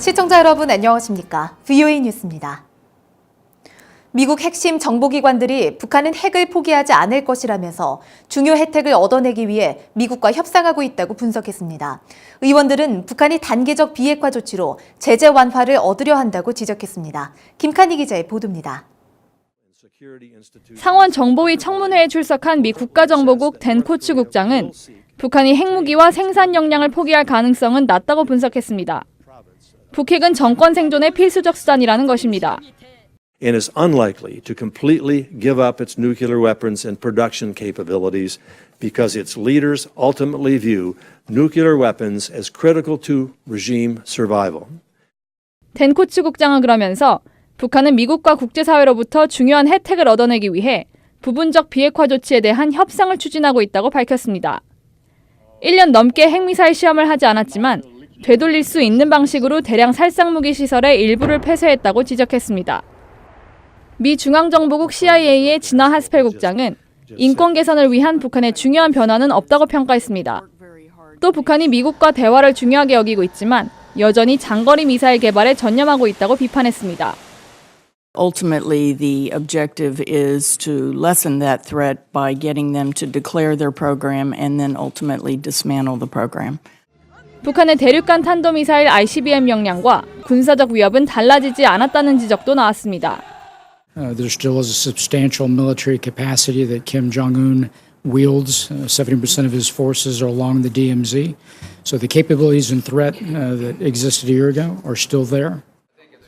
시청자 여러분 안녕하십니까? VOA 뉴스입니다. 미국 핵심 정보기관들이 북한은 핵을 포기하지 않을 것이라면서 중요 혜택을 얻어내기 위해 미국과 협상하고 있다고 분석했습니다. 의원들은 북한이 단계적 비핵화 조치로 제재 완화를 얻으려 한다고 지적했습니다. 김칸희 기자의 보도입니다. 상원 정보위 청문회에 출석한 미 국가정보국 댄 코츠 국장은 북한이 핵무기와 생산 역량을 포기할 가능성은 낮다고 분석했습니다. 북핵은 정권 생존의 필수적 수단이라는 것입니다. And is unlikely to completely give up its nuclear weapons and production capabilities because its leaders ultimately view nuclear weapons as critical to regime survival. 댄 코츠 국장은 그러면서 북한은 미국과 국제사회로부터 중요한 혜택을 얻어내기 위해 부분적 비핵화 조치에 대한 협상을 추진하고 있다고 밝혔습니다. 1년 넘게 핵미사일 시험을 하지 않았지만 되돌릴 수 있는 방식으로 대량 살상무기 시설의 일부를 폐쇄했다고 지적했습니다. 미 중앙정보국 CIA의 진화 하스펠 국장은 인권 개선을 위한 북한의 중요한 변화는 없다고 평가했습니다. 또 북한이 미국과 대화를 중요하게 여기고 있지만 여전히 장거리 미사일 개발에 전념하고 있다고 비판했습니다. Ultimately, the objective is to lessen that threat by getting them to declare their program and then ultimately dismantle the program. 북한의 대륙간 탄도미사일 ICBM 역량과 군사적 위협은 달라지지 않았다는 지적도 나왔습니다. There still is a substantial military capacity that Kim Jong-un wields. 70% of his forces are along the DMZ. So the capabilities and threat that existed a year ago are still there.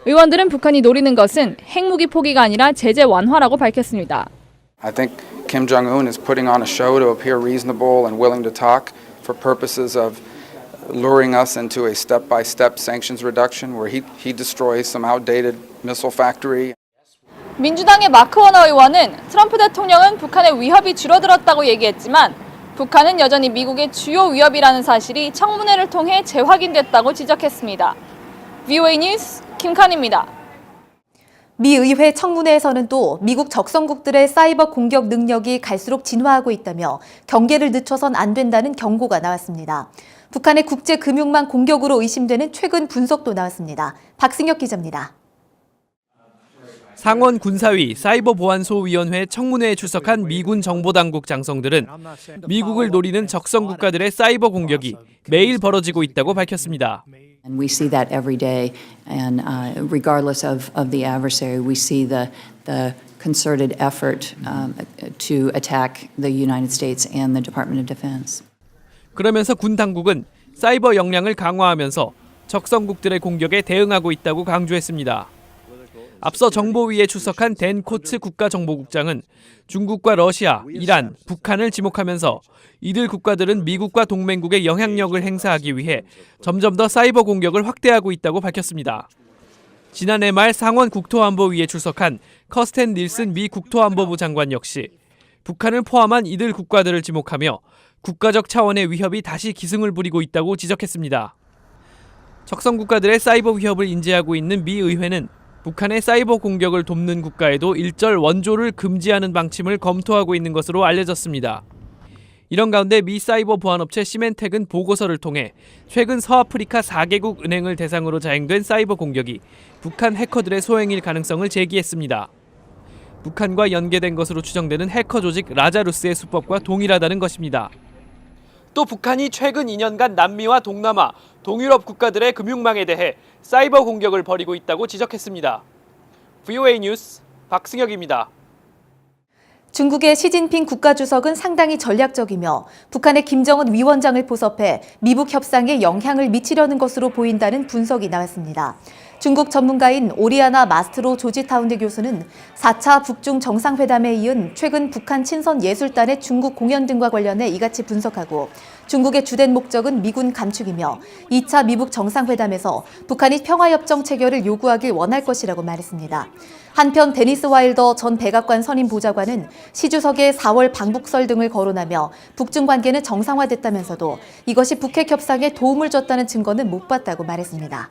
의원들은 북한이 노리는 것은 핵무기 포기가 아니라 제재 완화라고 밝혔습니다. I think Kim Jong-un is putting on a show to appear reasonable and willing to talk for purposes of luring us into a step-by-step sanctions reduction where he destroys some outdated missile factory. 민주당의 마크 워너 의원은 트럼프 대통령은 북한의 위협이 줄어들었다고 얘기했지만 북한은 여전히 미국의 주요 위협이라는 사실이 청문회를 통해 재확인됐다고 지적했습니다. VOA 뉴스 김칸입니다. 미 의회 청문회에서는 또 미국 적성국들의 사이버 공격 능력이 갈수록 진화하고 있다며 경계를 늦춰선 안 된다는 경고가 나왔습니다. 북한의 국제금융망 공격으로 의심되는 최근 분석도 나왔습니다. 박승혁 기자입니다. 상원 군사위 사이버보안소위원회 청문회에 출석한 미군 정보당국 장성들은 미국을 노리는 적성 국가들의 사이버 공격이 매일 벌어지고 있다고 밝혔습니다. And we see that every day, and regardless of the adversary, we see the concerted effort to attack the United States and the Department of Defense. 그러면서 군 당국은 사이버 역량을 강화하면서 적성국들의 공격에 대응하고 있다고 강조했습니다. 앞서 정보위에 출석한 댄 코츠 국가정보국장은 중국과 러시아, 이란, 북한을 지목하면서 이들 국가들은 미국과 동맹국의 영향력을 행사하기 위해 점점 더 사이버 공격을 확대하고 있다고 밝혔습니다. 지난해 말 상원 국토안보위에 출석한 커스텐 닐슨 미 국토안보부 장관 역시 북한을 포함한 이들 국가들을 지목하며 국가적 차원의 위협이 다시 기승을 부리고 있다고 지적했습니다. 적성 국가들의 사이버 위협을 인지하고 있는 미 의회는 북한의 사이버 공격을 돕는 국가에도 일절 원조를 금지하는 방침을 검토하고 있는 것으로 알려졌습니다. 이런 가운데 미 사이버 보안업체 시멘텍은 보고서를 통해 최근 서아프리카 4개국 은행을 대상으로 자행된 사이버 공격이 북한 해커들의 소행일 가능성을 제기했습니다. 북한과 연계된 것으로 추정되는 해커 조직 라자루스의 수법과 동일하다는 것입니다. 또 북한이 최근 2년간 남미와 동남아, 동유럽 국가들의 금융망에 대해 사이버 공격을 벌이고 있다고 지적했습니다. VOA 뉴스 박승혁입니다. 중국의 시진핑 국가주석은 상당히 전략적이며 북한의 김정은 위원장을 포섭해 미북 협상에 영향을 미치려는 것으로 보인다는 분석이 나왔습니다. 중국 전문가인 오리아나 마스트로 조지타운대 교수는 4차 북중 정상회담에 이은 최근 북한 친선 예술단의 중국 공연 등과 관련해 이같이 분석하고 중국의 주된 목적은 미군 감축이며 2차 미북 정상회담에서 북한이 평화협정 체결을 요구하길 원할 것이라고 말했습니다. 한편 데니스 와일더 전 백악관 선임 보좌관은 시 주석의 4월 방북설 등을 거론하며 북중 관계는 정상화됐다면서도 이것이 북핵 협상에 도움을 줬다는 증거는 못 봤다고 말했습니다.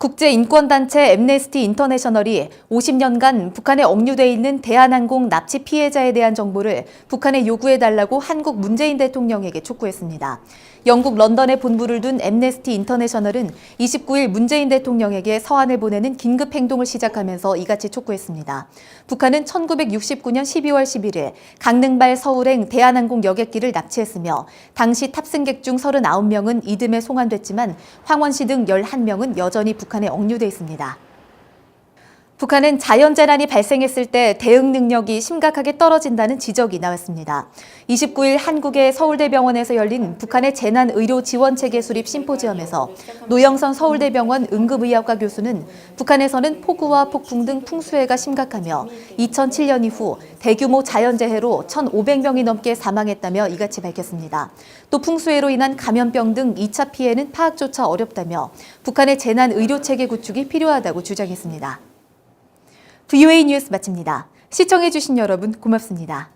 국제인권단체 앰네스티 인터내셔널이 50년간 북한에 억류돼 있는 대한항공 납치 피해자에 대한 정보를 북한에 요구해달라고 한국 문재인 대통령에게 촉구했습니다. 영국 런던에 본부를 둔 앰네스티 인터내셔널은 29일 문재인 대통령에게 서한을 보내는 긴급 행동을 시작하면서 이같이 촉구했습니다. 북한은 1969년 12월 11일 강릉발 서울행 대한항공 여객기를 납치했으며 당시 탑승객 중 39명은 이듬해 송환됐지만 황원씨 등 11명은 여전히 북한에 억류돼 있습니다. 북한은 자연재난이 발생했을 때 대응 능력이 심각하게 떨어진다는 지적이 나왔습니다. 29일 한국의 서울대병원에서 열린 북한의 재난의료지원체계 수립 심포지엄에서 노영선 서울대병원 응급의학과 교수는 북한에서는 폭우와 폭풍 등 풍수해가 심각하며 2007년 이후 대규모 자연재해로 1,500명이 넘게 사망했다며 이같이 밝혔습니다. 또 풍수해로 인한 감염병 등 2차 피해는 파악조차 어렵다며 북한의 재난의료체계 구축이 필요하다고 주장했습니다. VOA 뉴스 마칩니다. 시청해주신 여러분 고맙습니다.